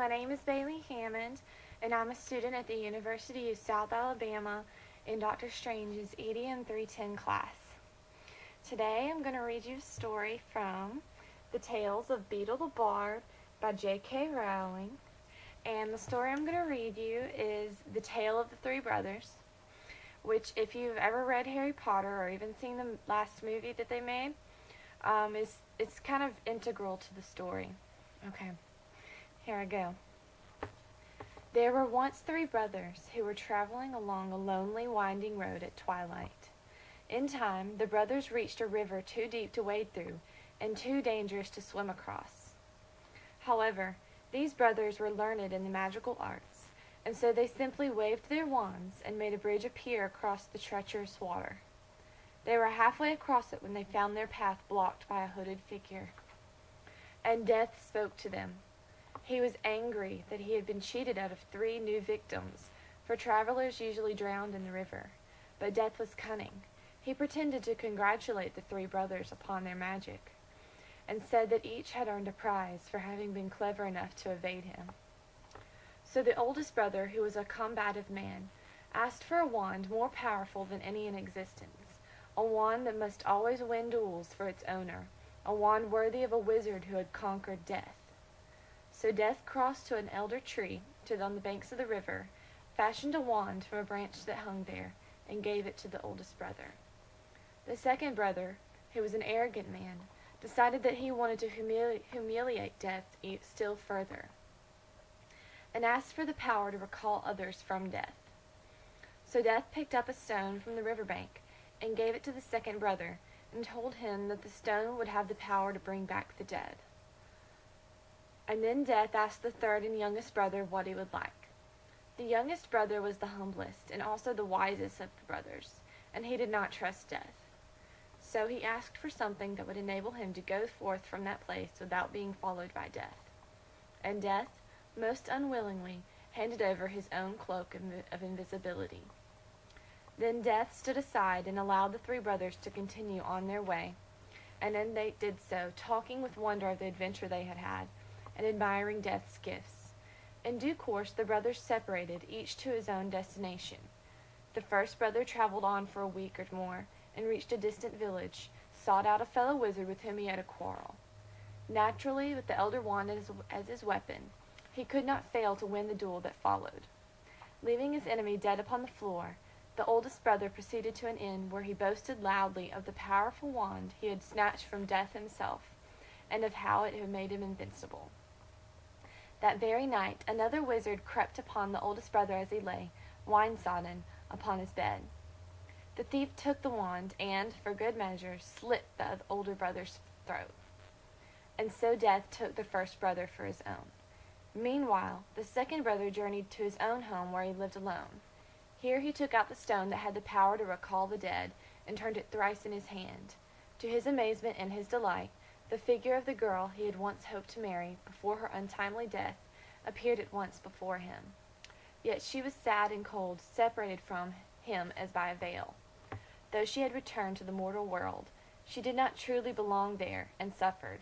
My name is Bailey Hammond, and I'm a student at the University of South Alabama in Dr. Strange's EDM 310 class. Today I'm going to read you a story from The Tales of Beedle the Bard by J.K. Rowling. And the story I'm going to read you is The Tale of the Three Brothers, which, if you've ever read Harry Potter or even seen the last movie that they made, it's kind of integral to the story. Okay, here I go. There were once three brothers who were traveling along a lonely, winding road at twilight. In time, the brothers reached a river too deep to wade through and too dangerous to swim across. However, these brothers were learned in the magical arts, and so they simply waved their wands and made a bridge appear across the treacherous water. They were halfway across it when they found their path blocked by a hooded figure. And Death spoke to them. He was angry that he had been cheated out of 3 new victims, for travelers usually drowned in the river. But Death was cunning. He pretended to congratulate the 3 brothers upon their magic, and said that each had earned a prize for having been clever enough to evade him. So the oldest brother, who was a combative man, asked for a wand more powerful than any in existence, a wand that must always win duels for its owner, a wand worthy of a wizard who had conquered death. So Death crossed to an elder tree on the banks of the river, fashioned a wand from a branch that hung there, and gave it to the oldest brother. The second brother, who was an arrogant man, decided that he wanted to humiliate Death still further, and asked for the power to recall others from death. So Death picked up a stone from the riverbank and gave it to the second brother, and told him that the stone would have the power to bring back the dead. And then Death asked the third and youngest brother what he would like. The youngest brother was the humblest and also the wisest of the brothers, and he did not trust Death. So he asked for something that would enable him to go forth from that place without being followed by Death. And Death, most unwillingly, handed over his own cloak of invisibility. Then Death stood aside and allowed the 3 brothers to continue on their way, and then they did so, talking with wonder of the adventure they had had, and admiring Death's gifts. In due course the brothers separated, each to his own destination. The first brother traveled on for a week or more, and reached a distant village, sought out a fellow wizard with whom he had a quarrel. Naturally, with the elder wand as his weapon, he could not fail to win the duel that followed. Leaving his enemy dead upon the floor, the oldest brother proceeded to an inn where he boasted loudly of the powerful wand he had snatched from Death himself, and of how it had made him invincible. That very night another wizard crept upon the oldest brother as he lay, wine-sodden, upon his bed. The thief took the wand and, for good measure, slit the older brother's throat. And so Death took the first brother for his own. Meanwhile, the second brother journeyed to his own home where he lived alone. Here he took out the stone that had the power to recall the dead, and turned it thrice in his hand. To his amazement and his delight, the figure of the girl he had once hoped to marry before her untimely death appeared at once before him. Yet she was sad and cold, separated from him as by a veil. Though she had returned to the mortal world, she did not truly belong there, and suffered.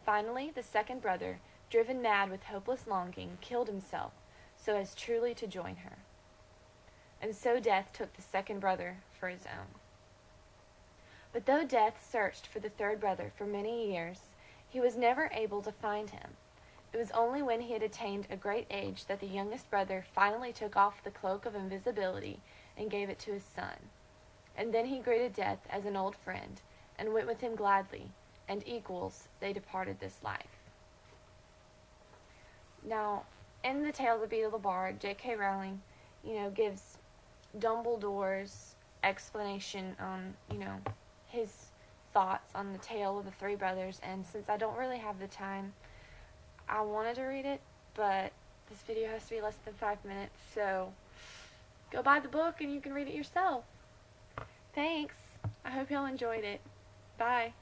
Finally, the second brother, driven mad with hopeless longing, killed himself, so as truly to join her. And so Death took the second brother for his own. But though Death searched for the third brother for many years, he was never able to find him. It was only when he had attained a great age that the youngest brother finally took off the cloak of invisibility and gave it to his son. And then he greeted Death as an old friend, and went with him gladly, and equals they departed this life. Now, in the Tale of the Beedle the Bard, J.K. Rowling, gives Dumbledore's explanation on, his thoughts on the tale of the 3 brothers, and since I don't really have the time, I wanted to read it, but this video has to be less than 5 minutes, so go buy the book and you can read it yourself. Thanks. I hope y'all enjoyed it. Bye.